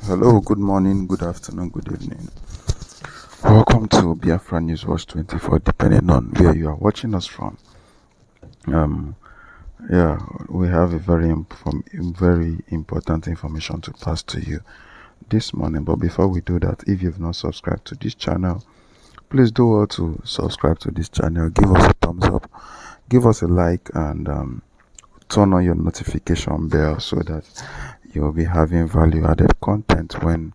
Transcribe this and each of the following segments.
Hello, good morning, good afternoon, good evening. Welcome to Biafra News Watch 24, depending on where you are watching us from. We have a very important information to pass to you this morning. But before we do that, if you've not subscribed to this channel, please do well to subscribe to this channel. Give us a thumbs up, give us a like, and turn on your notification bell so that you'll be having value-added content when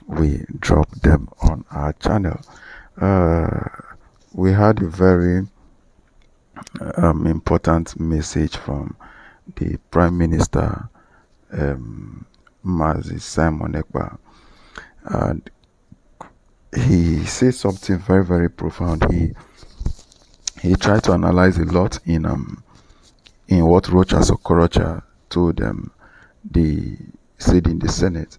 we drop them on our channel. We had a very important message from the Prime Minister, Simon Ekpa, and he said something very, very profound. He tried to analyze a lot in what Rochas Okorocha told said in the Senate,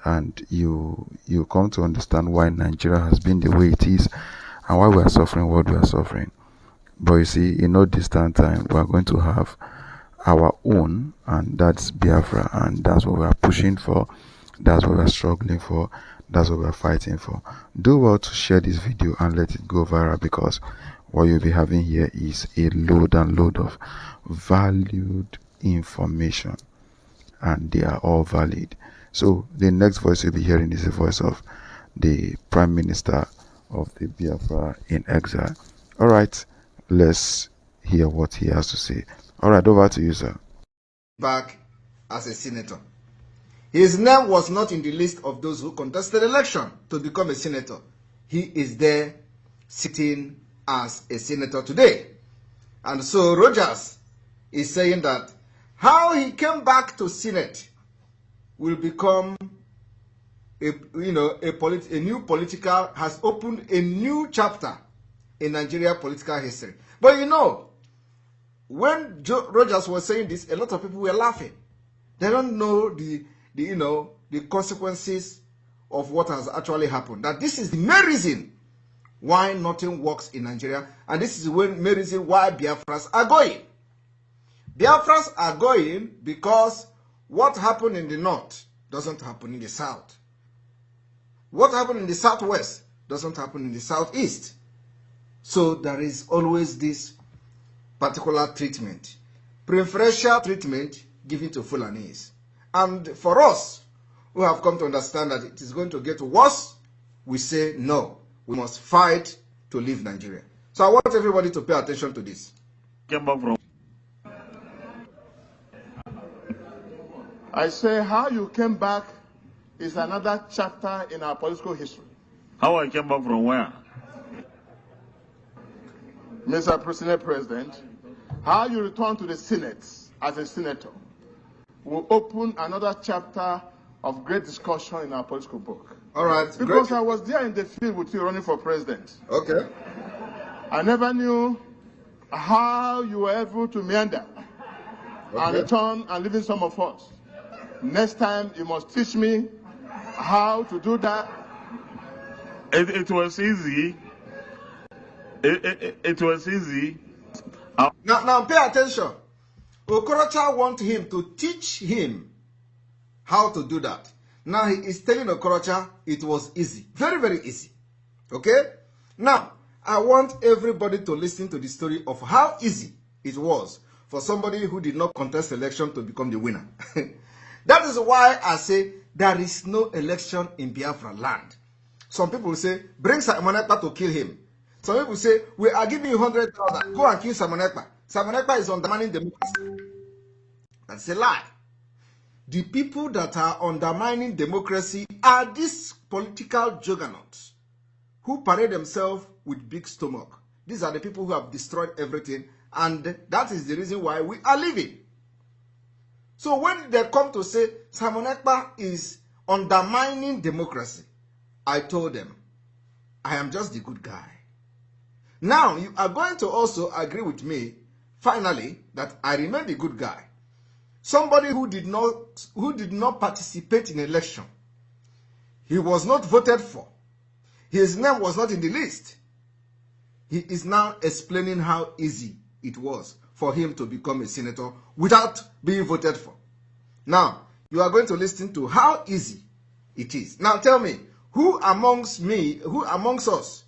and you come to understand why Nigeria has been the way it is and why we are suffering what we are suffering. But you see, in no distant time, we are going to have our own, and that's Biafra, and that's what we are pushing for, that's what we are struggling for, that's what we are fighting for. Do well to share this video and let it go viral, because what you'll be having here is a load and load of valued information, and they are all valid. So the next voice you'll be hearing is the voice of the Prime Minister of the Biafra in exile. All right, let's hear what he has to say. All right, over to you, sir. Back as a senator. His name was not in the list of those who contested election to become a senator. He is there sitting as a senator today. And so Rogers is saying that how he came back to Senate will become has opened a new chapter in Nigeria political history. But when Rogers was saying this, a lot of people were laughing. They don't know the consequences of what has actually happened. That this is the main reason why nothing works in Nigeria, and this is the main reason why Biafras are going. Biafras are going because what happened in the north doesn't happen in the south. What happened in the southwest doesn't happen in the southeast. So there is always this particular treatment, preferential treatment given to Fulanis. And for us who have come to understand that it is going to get worse, we say no. We must fight to leave Nigeria. So I want everybody to pay attention to this. I say how you came back is another chapter in our political history. How I came back from where? Mr. President, how you return to the Senate as a senator will open another chapter of great discussion in our political book. All right. Because I was there in the field with you running for president. Okay. I never knew how you were able to meander and return and leaving some of us. Next time you must teach me how to do that. It was easy. It was easy. Now pay attention. Okorocha wants him to teach him how to do that. Now he is telling Okorocha it was easy. Very, very easy. Okay? Now, I want everybody to listen to the story of how easy it was for somebody who did not contest election to become the winner. That is why I say there is no election in Biafra land. Some people say, bring Simon Ekpa to kill him. Some people say, we are giving you 100,000. Go and kill Simon Ekpa. Simon Ekpa is undermining democracy. That's a lie. The people that are undermining democracy are these political juggernauts who parade themselves with big stomach. These are the people who have destroyed everything, and that is the reason why we are living. So when they come to say Simon Ekpa is undermining democracy, I told them, I am just the good guy. Now, you are going to also agree with me, finally, that I remain the good guy. Somebody who did not participate in election. He was not voted for. His name was not in the list. He is now explaining how easy it was for him to become a senator without being voted for. Now, you are going to listen to how easy it is. Now tell me, who amongst us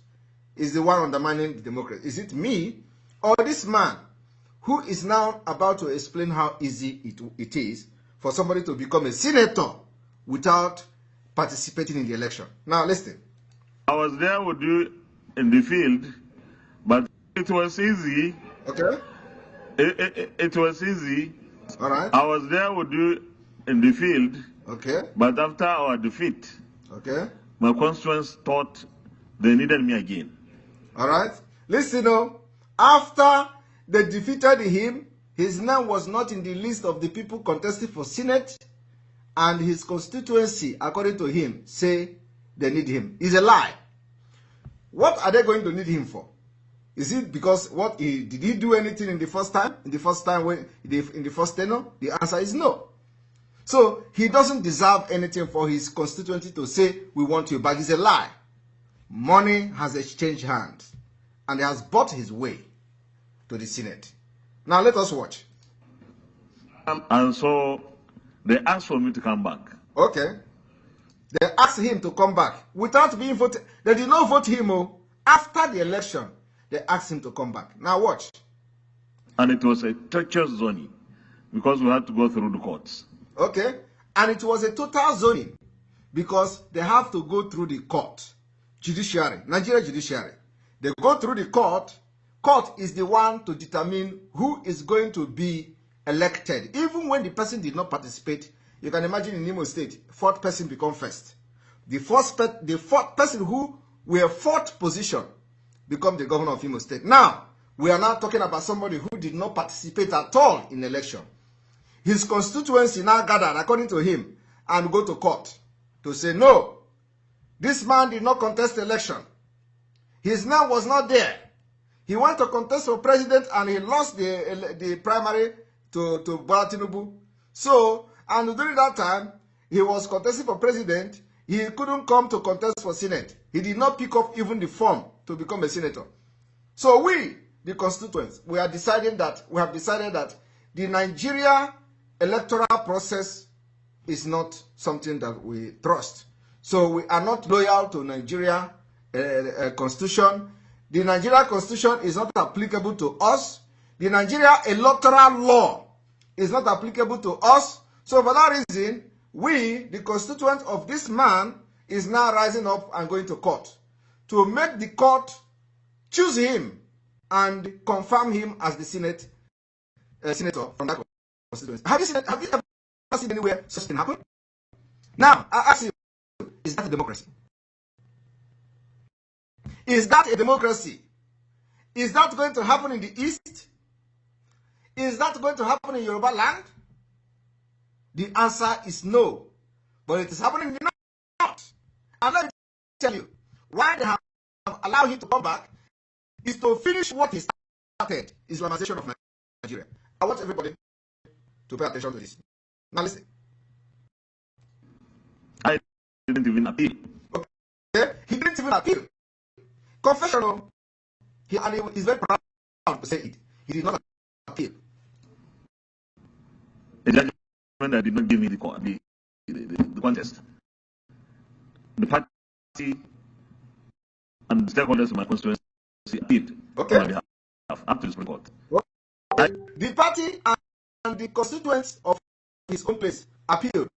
is the one undermining the democracy? Is it me or this man who is now about to explain how easy it is for somebody to become a senator without participating in the election? Now listen. I was there with you in the field, but it was easy. Okay. It was easy. All right. I was there with you in the field. Okay. But after our defeat, okay, my constituents thought they needed me again. All right. Listen, after they defeated him, his name was not in the list of the people contesting for Senate, and his constituency, according to him, say they need him. It's a lie. What are they going to need him for? Is it because did he do anything in the first time? In the first tenure? The answer is no. So he doesn't deserve anything for his constituency to say, we want you back. It's a lie. Money has exchanged hands, and he has bought his way to the Senate. Now let us watch. And so they asked for me to come back. Okay. They asked him to come back without being voted. They did not vote him. After the election, they asked him to come back. Now watch. And it was a treacherous zoning because we had to go through the courts. Okay. And it was a total zoning because they have to go through the court. Judiciary, Nigeria judiciary. They go through the court. Court is the one to determine who is going to be elected. Even when the person did not participate, you can imagine in Imo State, fourth person become first. The fourth person who were fourth position become the governor of Imo State. Now, we are now talking about somebody who did not participate at all in election. His constituency now gathered, according to him, and go to court to say, no, this man did not contest the election. His name was not there. He went to contest for president and he lost the primary to Bola Tinubu. So, and during that time, he was contesting for president. He couldn't come to contest for Senate. He did not pick up even the form to become a senator. So we, the constituents, we have decided that the Nigeria electoral process is not something that we trust. So we are not loyal to Nigeria constitution. The Nigeria constitution is not applicable to us. The Nigeria electoral law is not applicable to us. So for that reason, we, the constituents of this man, is now rising up and going to court to make the court choose him and confirm him as the senator from that constituency. Have you ever seen anywhere such thing happen? Now, I ask you, is that a democracy? Is that a democracy? Is that going to happen in the East? Is that going to happen in Yoruba land? The answer is no. But it is happening in the North. And let me tell you, why they have allowed him to come back is to finish what he started, Islamization of Nigeria. I want everybody to pay attention to this. Now listen. I didn't even appeal. Okay? He didn't even appeal. Confessional. He's very proud to say it. He did not appeal. A judgment that did not give me the contest. The party and the stakeholders of my constituency appealed on my behalf up to the Supreme Court. The party and the constituents of his own place appealed.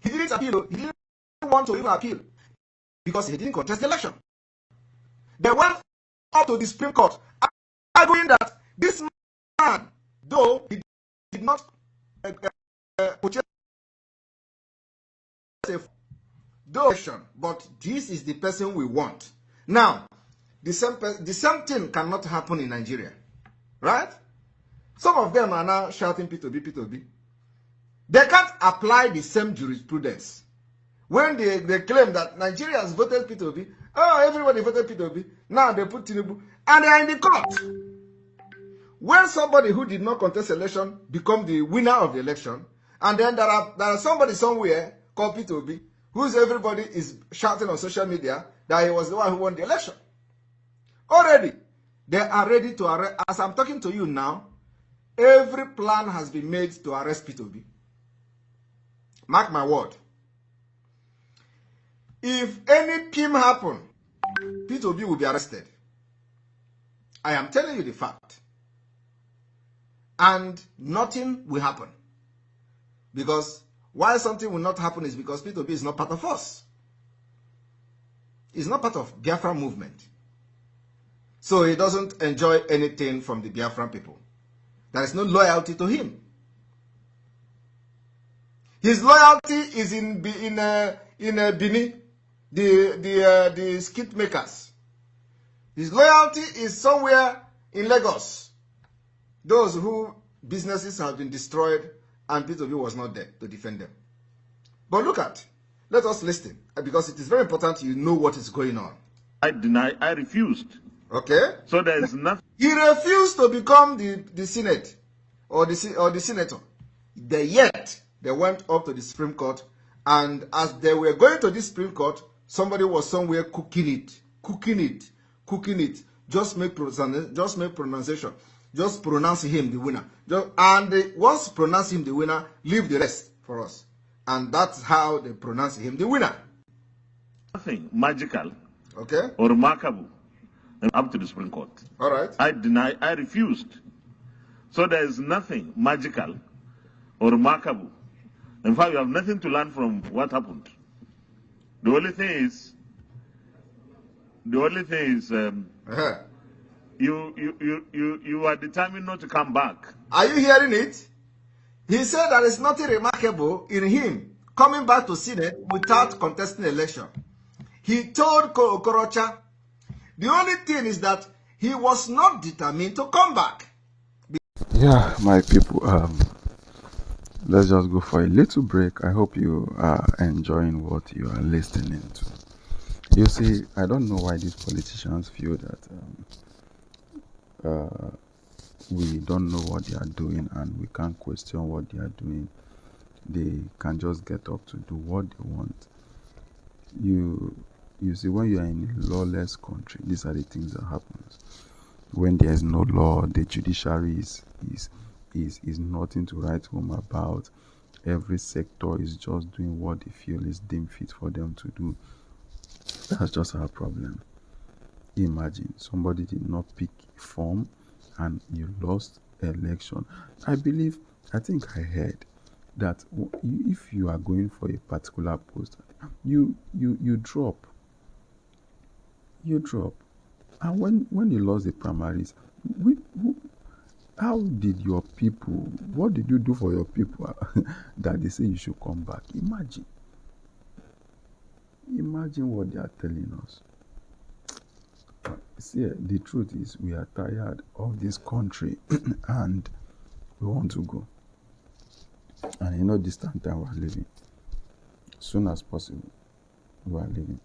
He didn't appeal. He didn't want to even appeal because he didn't contest the election. They went up to the Supreme Court arguing that this man, though he did not purchase a election, but this is the person we want. Now, the same thing cannot happen in Nigeria, right? Some of them are now shouting P2B, P2B. They can't apply the same jurisprudence. When they claim that Nigeria has voted P2B, oh, everybody voted P2B, now they put Tinubu, and they are in the court. When somebody who did not contest election become the winner of the election, and then there are somebody somewhere called P2B, whose everybody is shouting on social media that he was the one who won the election. Already, they are ready to arrest. As I'm talking to you now, every plan has been made to arrest P2B. Mark my word. If any PIM happen, P2B will be arrested. I am telling you the fact. And nothing will happen. Because why something will not happen is because P2B is not part of us. He's not part of Biafra movement. So he doesn't enjoy anything from the Biafran people. There is no loyalty to him. His loyalty is in Bini, the skit makers. His loyalty is somewhere in Lagos. Those who businesses have been destroyed and P2B was not there to defend them. But let us listen, because it is very important you know what is going on. I refused. Okay? So there is nothing. He refused to become the Senate or the senator. Yet they went up to the Supreme Court, and as they were going to the Supreme Court, somebody was somewhere cooking it. Just make pronunciation. Just pronounce him the winner. Once pronounce him the winner, leave the rest for us. And that's how they pronounce him the winner. Nothing magical, okay, or remarkable up to the Supreme Court. All right. I refused. So there is nothing magical or remarkable. In fact, you have nothing to learn from what happened. The only thing is, you are determined not to come back. Are you hearing it? He said there is nothing remarkable in him coming back to Senate without contesting election. He told Okorocha, the only thing is that he was not determined to come back. Yeah, my people, let's just go for a little break. I hope you are enjoying what you are listening to. You see, I don't know why these politicians feel that we don't know what they are doing and we can't question what they are doing. They can just get up to do what they want. You see, when you are in a lawless country, these are the things that happens. When there is no law, the judiciary is nothing to write home about. Every sector is just doing what they feel is deemed fit for them to do. That's just our problem. Imagine somebody did not pick a form and you lost election. I think I heard that if you are going for a particular post, you drop. And when you lost the primaries, how did your people, what did you do for your people that they say you should come back? Imagine what they are telling us. See, the truth is we are tired of this country and we want to go. And this time we are living. As soon as possible, we are living.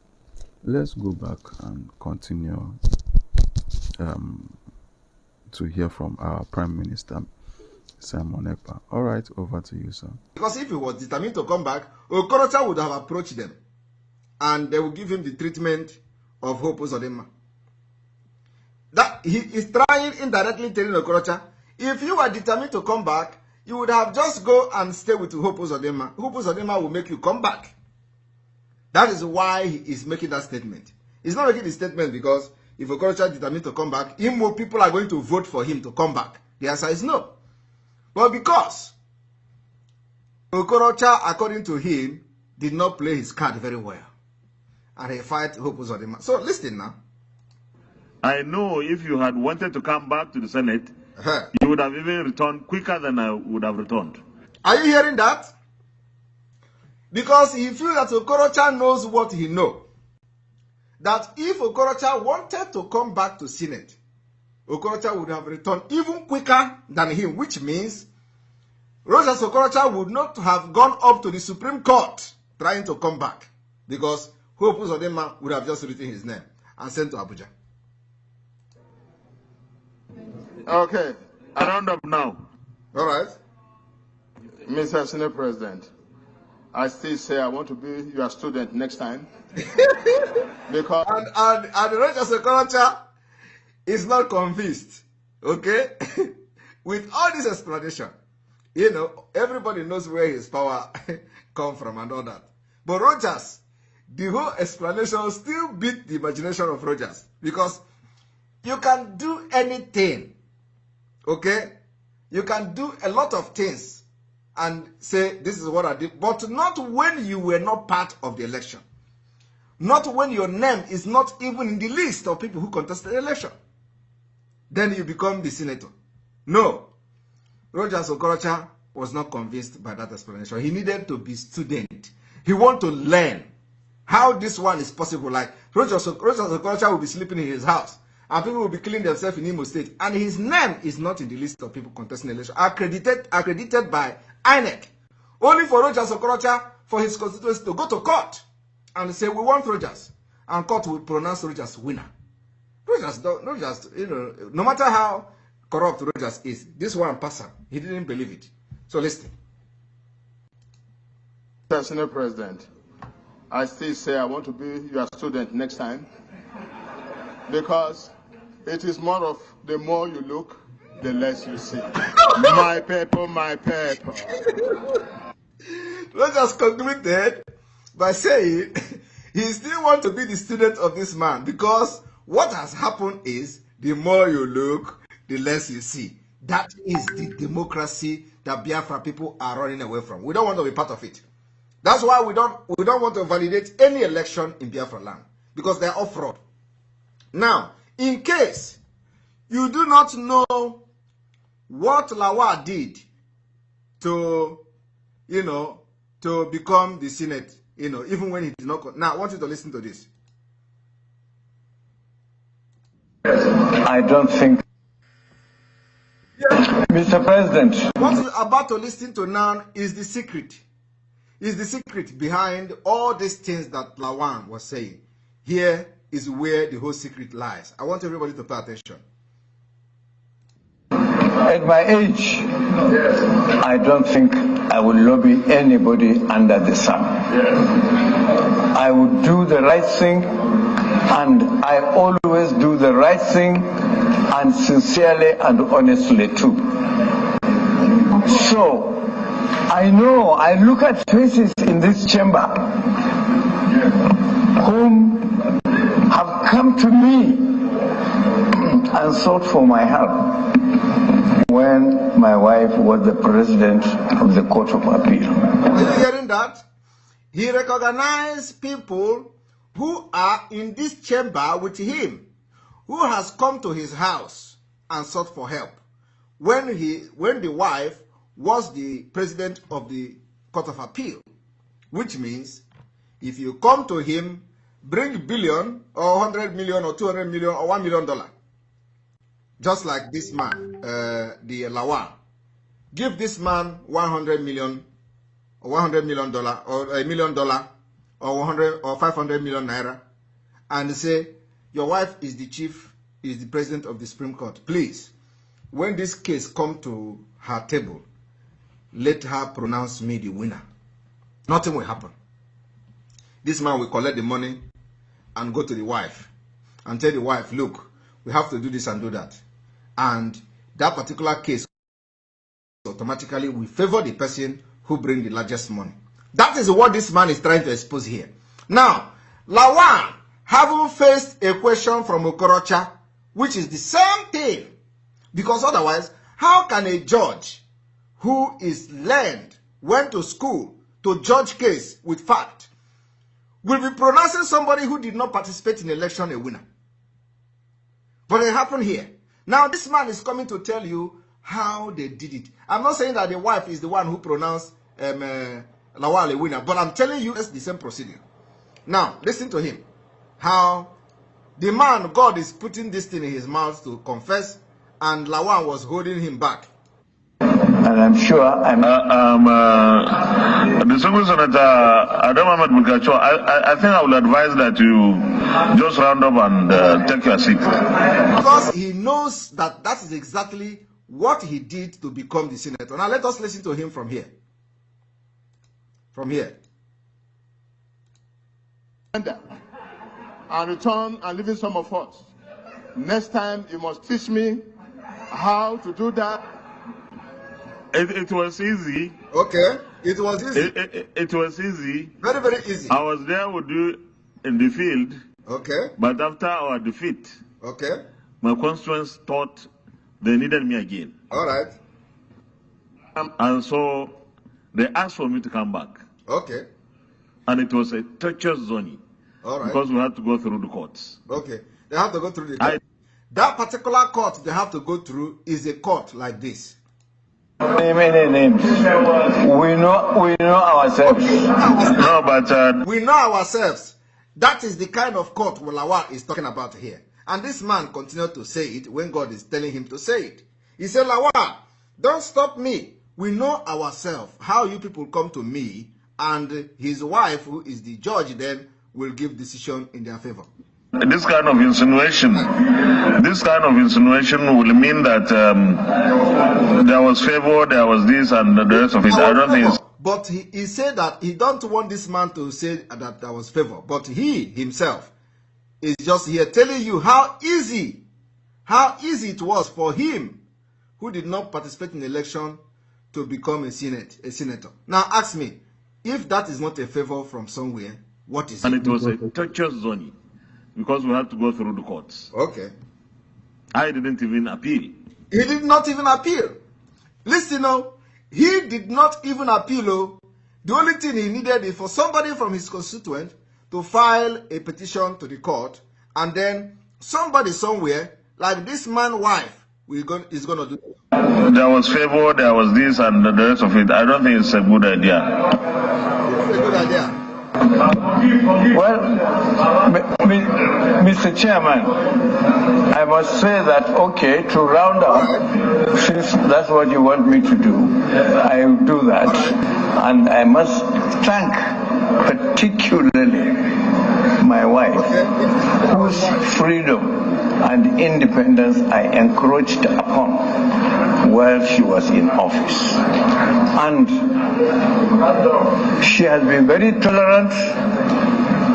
Let's go back and continue to hear from our Prime Minister, Simon Ekpa. All right, over to you, sir. Because if he was determined to come back, Okorocha would have approached them and they would give him the treatment of Hope Uzodinma. That he is trying indirectly telling Okorocha, if you are determined to come back, you would have just go and stay with Hope Uzodinma. Hope Uzodinma will make you come back. That is why he is making that statement. He's not making the statement because if Okorocha is determined to come back, more people are going to vote for him to come back. The answer is no. But because Okorocha, according to him, did not play his card very well. And he fight Hope Uzodinma. So listen now. I know if you had wanted to come back to the Senate, you would have even returned quicker than I would have returned. Are you hearing that? Because he feels that Okorocha knows what he knows. That if Okorocha wanted to come back to Senate, Okorocha would have returned even quicker than him, which means Rogers Okorocha would not have gone up to the Supreme Court trying to come back. Because Hope Uzodinma would have just written his name and sent to Abuja. Okay, I round up now. All right. Mr. Senate President, I still say I want to be your student next time. Because and Rogers Okorocha is not convinced. Okay? With all this explanation, everybody knows where his power comes from and all that. But Rogers the whole explanation still beat the imagination of Rogers, because you can do anything, okay? You can do a lot of things and say, this is what I did, but not when you were not part of the election. Not when your name is not even in the list of people who contested the election. Then you become the senator. No. Rogers Okorocha was not convinced by that explanation. He needed to be student. He wanted to learn how this one is possible. Like Rogers Okorocha will be sleeping in his house, and people will be killing themselves in Imo State, and his name is not in the list of people contesting the election, accredited by INEC. Only for Rogers Okorocha, for his constituency to go to court and say, we want Rogers, and court will pronounce Rogers winner. Rogers, you know, no matter how corrupt Rogers is, this one passer, he didn't believe it. So listen. Mr. Senate President, I still say I want to be your student next time, because it is more of the more you look, the less you see. My paper, my paper. Rogers concluded by saying he still wants to be the student of this man, because what has happened is the more you look, the less you see. That is the democracy that Biafra people are running away from. We don't want to be part of it. That's why we don't want to validate any election in Biafra land, because they are all fraud. Now, in case you do not know what Lawal did to, you know, to become the Senate, you know, even when he did not. Now, I want you to listen to this. I don't think. Mr. President. What you're about to listen to now is the secret. Is the secret behind all these things that Lawan was saying. Here is where the whole secret lies. I want everybody to pay attention. At my age, I don't think I will lobby anybody under the sun. I would do the right thing, and I always do the right thing, and sincerely and honestly too. So, I know, I look at faces in this chamber whom have come to me and sought for my help when my wife was the president of the Court of Appeal. Are you hearing that? He recognized people who are in this chamber with him, who has come to his house and sought for help when the wife was the president of the Court of Appeal, which means if you come to him, bring billion or 100 million or 200 million or $1 million, just like this man, the Lawal, give this man 100 million or $100 million or $1 million or 100 or 500 million naira, and say your wife is the president of the Supreme Court. Please, when this case come to her table, let her pronounce me the winner. Nothing will happen. This man will collect the money and go to the wife and tell the wife, look, we have to do this and do that. And that particular case automatically will favor the person who brings the largest money. That is what this man is trying to expose here. Now, Lawan haven't faced a question from Okorocha, which is the same thing. Because otherwise, how can a judge who is learned, went to school to judge case with fact, will be pronouncing somebody who did not participate in the election a winner? But it happened here. Now this man is coming to tell you how they did it. I'm not saying that the wife is the one who pronounced Lawal a winner, but I'm telling you it's the same procedure. Now listen to him. How the man, God is putting this thing in his mouth to confess, and Lawal was holding him back. And I'm sure I'm... The Distinguished Senator Adam Ahmed Bukacho, I think I would advise that you just round up and take your seat. Because he knows that that is exactly what he did to become the senator. Now let us listen to him from here. From here. And return and leaving some of us. Next time you must teach me how to do that. It was easy. Okay, it was easy. It was easy. Very, very easy. I was there with you in the field. Okay. But after our defeat, Okay. my constituents thought they needed me again. All right. And so they asked for me to come back. Okay. And it was a torturous journey. All right. Because we had to go through the courts. Okay. They have to go through the court. That particular court they have to go through is a court like this. Many names. We know ourselves. No, but we know ourselves. That is the kind of court Lawal is talking about here. And this man continued to say it when God is telling him to say it. He said, Lawal, don't stop me. We know ourselves. How you people come to me, and his wife, who is the judge, then will give decision in their favor. This kind of insinuation will mean that there was favor, there was this, and the rest of it. I don't think. But he said that he don't want this man to say that there was favor. But he himself is just here telling you how easy it was for him, who did not participate in the election, to become a senator. Now ask me, if that is not a favor from somewhere, what is it? And it was a torturous journey, because we had to go through the courts. Okay. I didn't even appeal. He did not even appeal. Listen, he did not even appeal. The only thing he needed is for somebody from his constituent to file a petition to the court, and then somebody somewhere, like this man's wife, is going to do it. There was favor, there was this, and the rest of it. I don't think it's a good idea. It's a good idea. Well, Mr. Chairman, I must say that, okay, to round up, since that's what you want me to do, I will do that. And I must thank particularly my wife, whose freedom and independence I encroached upon while she was in office. And she has been very tolerant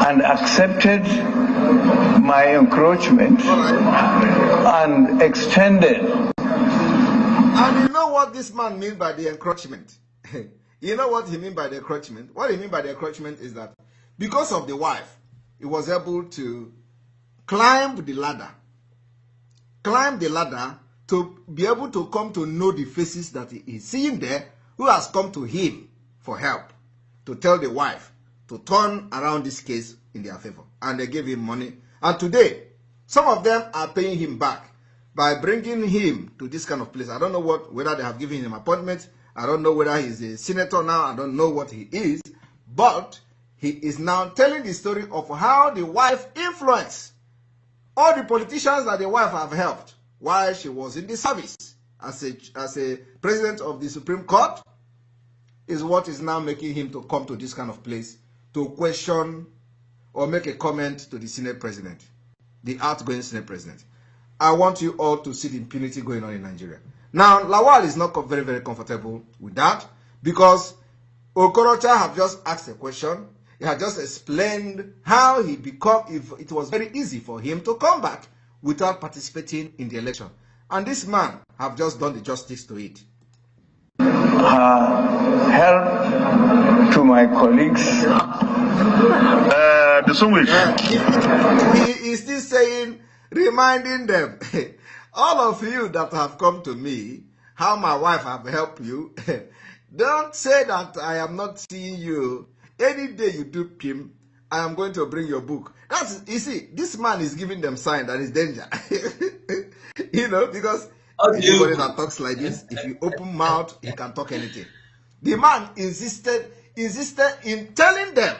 and accepted my encroachment and extended. And you know what this man means by the encroachment? You know what he means by the encroachment? What he means by the encroachment is that because of the wife, he was able to climb the ladder to be able to come to know the faces that he is seeing there, who has come to him for help, to tell the wife to turn around this case in their favor. And they gave him money. And today, some of them are paying him back by bringing him to this kind of place. I don't know whether they have given him appointment. I don't know whether he's a senator now. I don't know what he is. But he is now telling the story of how the wife influenced all the politicians that the wife have helped while she was in the service as a president of the Supreme Court, is what is now making him to come to this kind of place to question or make a comment to the Senate President, the outgoing Senate President. I want you all to see the impunity going on in Nigeria. Now, Lawal is not very, very comfortable with that, because Okorocha have just asked a question. He had just explained how if it was very easy for him to come back without participating in the election. And this man have just done the justice to it. Help to my colleagues. The sandwich. He is still saying, reminding them, all of you that have come to me, how my wife have helped you, don't say that I am not seeing you. Any day you do PIM, I am going to bring your book. You see, this man is giving them sign that is danger. Because anybody that talks like this, if you open mouth, he can talk anything. The man insisted in telling them,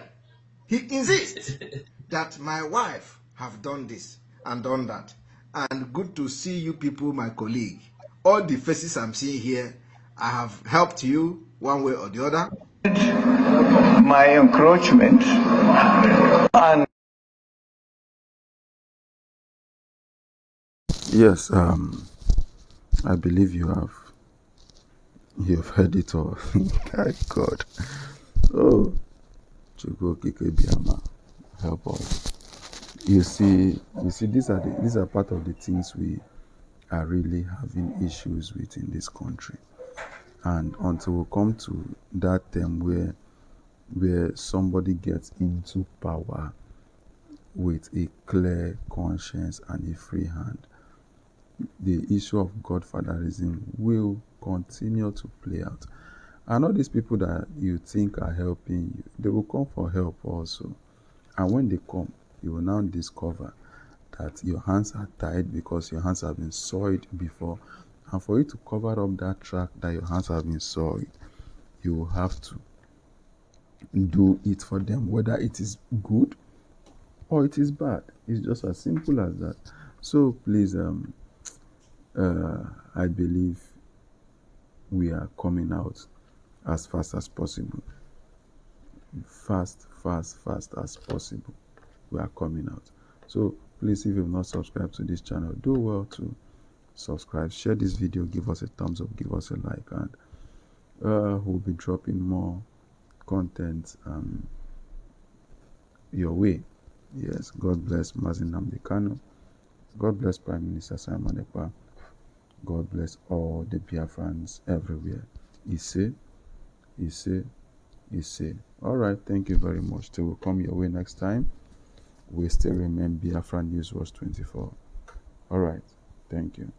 he insists that my wife have done this and done that. And good to see you people, my colleague. All the faces I'm seeing here, I have helped you one way or the other. My encroachment and Yes, I believe you have heard it all. My God. Oh, Chukwu Okike Biama, help us. You see, these are part of the things we are really having issues with in this country. And until we come to that time where somebody gets into power with a clear conscience and a free hand. The issue of godfatherism will continue to play out. And all these people that you think are helping you, they will come for help also. And when they come, you will now discover that your hands are tied because your hands have been soiled before. And for you to cover up that track that your hands have been soiled, you will have to do it for them, whether it is good or it is bad. It's just as simple as that. So please, I believe we are coming out as fast as possible. Fast as possible. We are coming out. So please, if you've not subscribed to this channel, do well to subscribe, share this video, give us a thumbs up, give us a like, and we'll be dropping more content your way. Yes, God bless Mazin Nnamdi Kanu. God bless Prime Minister Simon Ekpa. God bless all the Biafrans everywhere. Ise. All right, thank you very much. Till we come your way next time, we still remain Biafra News Watch 24. All right, thank you.